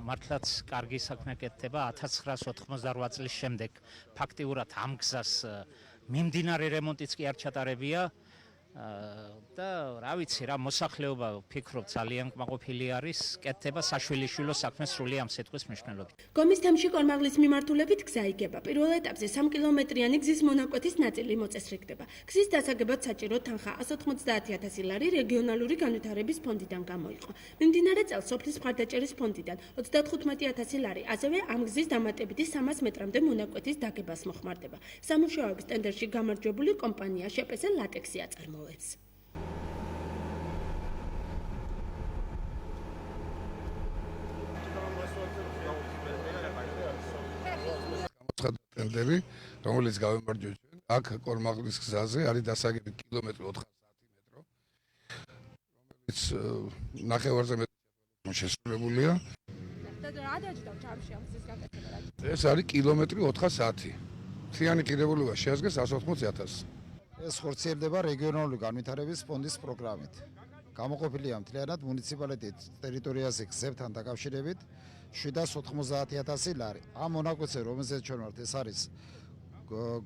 მართლაც კარგი საქმე კეთდება 1988 წლის შემდეგ. ფაქტიურად ამ გზას მიმდინარე რემონტიც კი არ ჩატარებია. და რა ვიცი რა მოსახლეობა ვფიქრობ ძალიან კმაყოფილი არის კეთდება საშვილიშვილო საქმე სრული ამ სიტყვის მნიშვნელობით. გომის თემში კორმაღლის მიმართულებით გზა იგება. პირველ ეტაპზე 3 კილომეტრიანი გზის მონაკვეთის ნაწილი მოწესრიგდება. გზის დასაგებად საჭირო თანხა 190,000 ლარი რეგიონალური განვითარების ფონდიდან გამოიყო. მიმდინარე წელს სოფლის მხარდაჭერის ფონდიდან 35,000 ლარი, ასევე ამ გზის დამატებითი 300 მეტრამდე მონაკვეთის დაგებას მოხმარდება. სამუშაოების ტენდერში გამარჯვებული კომპანია შპს ლატექსი აწარმოებს. ტენდერი, რომელიც გავემარჯვეთ ჩვენ, აქ კორმაღლის გზაზე არის დასაგები კილომეტრი 410 მეტრო, რომელიც ნახევარზე მეტი შესრულებულია. ეს არის კილომეტრი 410. მთლიანი კიდევულება შეადგენს 180,000. ეს ხორციელდება რეგიონალური განვითარების ფონდის პროგრამით. გამოყოფილია მთლიანად მუნიციპალიტეტის ტერიტორიაზე გზებთან დაკავშირებით 790,000 ლარი. ამ მონაკვეთზე, რომელზეც ჩვენ ვართ, ეს არის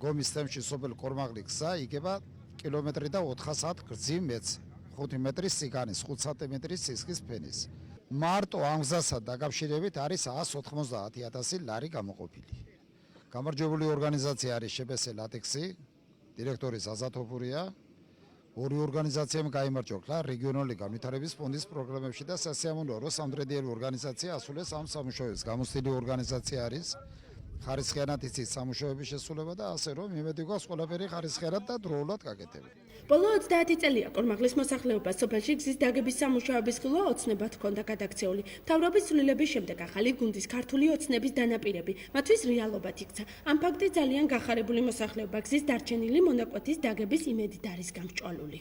გომის თემში სოფელ კორმაღლის გზა, იგება კილომეტრი და 400 გრძივ მეტრს, 5 მეტრის სიგანის, 5 სანტიმეტრის სისქის ფენის. მარტო ამ გზასთან დაკავშირებით არის 190,000 ლარი გამოყოფილი. გამარჯვებული ორგანიზაცია არის შპს ლატექსი, დირექტორი ზაზათოფურია. ორი ორგანიზაციამ გაიმარჯვა რეგიონული განვითარების ფონდის პროგრამებში და სასიამოვნოა, რომ სამდრედიელი ორგანიზაცია ასრულებს ამ სამუშაოებს. გამოცდილი ორგანიზაცია არის, ხარისხიანად იცის სამუშაოების შესრულება და ასე რომ იმედი გვაქვს ყველაფერი ხარისხიანად და დროულად გაკეთდება. ბოლო 30 წელია კორმაღლის მოსახლეობას სოფელში გზის დაგების სამუშაოების ხილვა ოცნებად ჰქონდა გადაქცეული. მთავრობის ცვლილების შემდეგ ახალი გუნდის ქართული ოცნების დანაპირები მათთვის რეალობად იქცა. ამ ფაქტით ძალიან გახარებული მოსახლეობა გზის დარჩენილი მონაკვეთის დაგების იმედით არის გამჭვალული.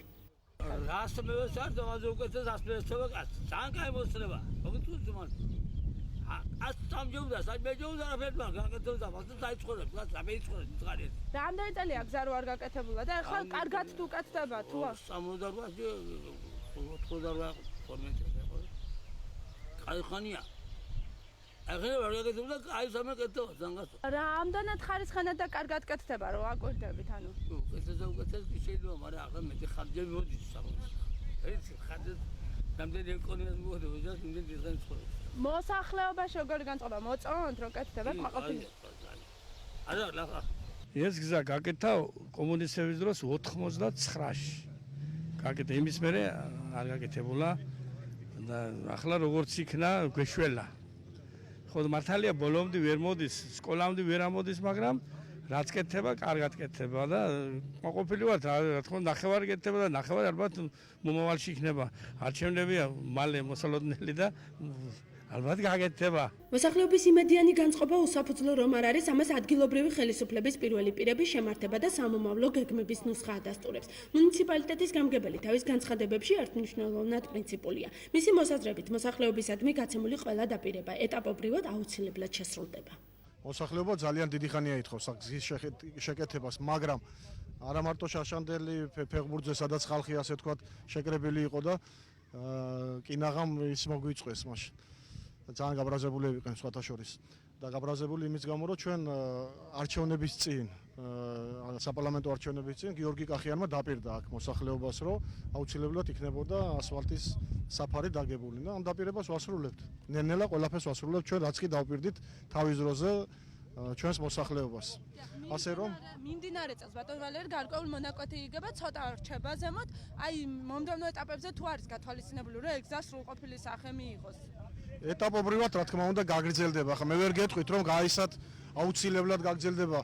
რამდენი წელია გზა რო არ გაკეთებულა და ახლა კარგად თუ კეთდება თუ არა? 68 კაი ხანია. ახლა არ გაკეთებულა, კაი სამე კეთდება ზანგას. რამდენად ხარისხანად და კარგად კეთდება რო აკვირდებით ანუ? უკეთეს კი შეიძლება, მაგრამ ახლა მეტი ხარჯები მოდის სამოს. ეს ხარჯი რამდენი ეკონომია მოხდება და იმდენ დიზაინ ცხოვრობს. მოსახლეობაში როგორ განწყობა მოწონთ რო კეთდება კმაყოფილი? არა, ლახა. ეს გზა გაკეთა კომუნისტების დროს 99-ში. გაკეთა იმის მერე არ გაკეთებულა და ახლა როგორც იქნა გვეშველა. ხო მართალია ბოლომდე ვერ მოდის, სკოლამდე ვერ ამოდის, მაგრამ რაც კეთდება, კარგად კეთდება და მოყოფილი ვართ, რა თქმა უნდა, ნახევარი კეთდება და ნახევარი ალბათ მომავალში იქნება. არჩევნებია მალე მოსალოდნელი და ალბათ გაკეთდება. მოსახლეობის იმედიანი განწყობა უსაფუძვლო რომ არ არის, ამას ადგილობრივი ხელისუფლების პირველი პირების შემართება და სამომავლო გეგმების ნუსხა ადასტურებს. მუნიციპალიტეტის გამგებელი თავის განცხადებებში ერთმნიშვნელოვნად პრინციპულია. მისი მოსაზრებით მოსახლეობისადმი გაცემული ყველა დაპირება ეტაპობრივად აუცილებლად შესრულდება. მოსახლეობა ძალიან დიდი ხანია ითხოვს გზის შეკეთებას, მაგრამ არა მარტო შაშანდელი ფეხბურთზე, სადაც ხალხი ასე თქვა შეკრებილი იყო და კინაღამ ის მოგვიწყვეს მაშინ. ძალიან გაბრაზებული ვიყენ სხვათა შორის და გაბრაზებული იმის გამო, რომ ჩვენ არჩევნების წინ, საპარლამენტო არჩევნების წინ გიორგი კახიანმა დაპირდა აქ მოსახლეობას, რომ აუცილებლად იქნებოდა ასფალტის საფარი დაგებული და ამ დაპირებას ვასრულებთ. ნელ-ნელა ყველაფერს ვასრულებთ ჩვენ, რაც კი დავპირდით თავის დროზე ჩვენს მოსახლეობას. ასე რომ მიმდინარე წელს ბატონ ვალერი გარკვეულ მონაკვეთი იგება, ცოტა რჩება ზემოთ, აი მომდევნო ეტაპებზე თუ არის გათვალისწინებული, რომ ეგ გზა სრულყოფილი სახე მიიღოს? ეტაპობრივად რა თქმა უნდა გაგრძელდება. ახლა მე ვერ გეტყვით რომ გაისად აუცილებლად გაგრძელდება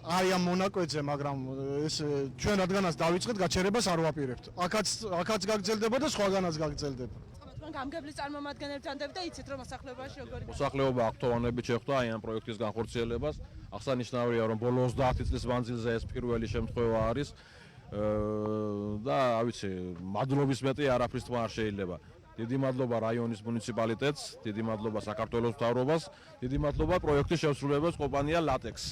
აი ამ მონაკვეთზე, მაგრამ ეს ჩვენ რადგანაც დავიწყეთ, გაჩერებას არ ვაპირებთ. აქაც გაგრძელდება და სხვაგანაც გაგრძელდება. თქვენ გამგებლის წარმომადგენლებს ანდებით და იცით რომ მოსახლეობაში როგორი მოსახლეობა აქტუალობით შეხვდა აი ამ პროექტის განხორციელებას. აღსანიშნავია რომ ბოლო 30 წლის მანძილზე ეს პირველი შემთხვევა არის და რა ვიცი, მადლობის მეტი არაფრის თქმა არ შეიძლება. დიდი მადლობა რაიონის მუნიციპალიტეტს, დიდი მადლობა საქართველოს მთავრობას, დიდი მადლობა პროექტის შემსრულებელს კომპანია ლატექს.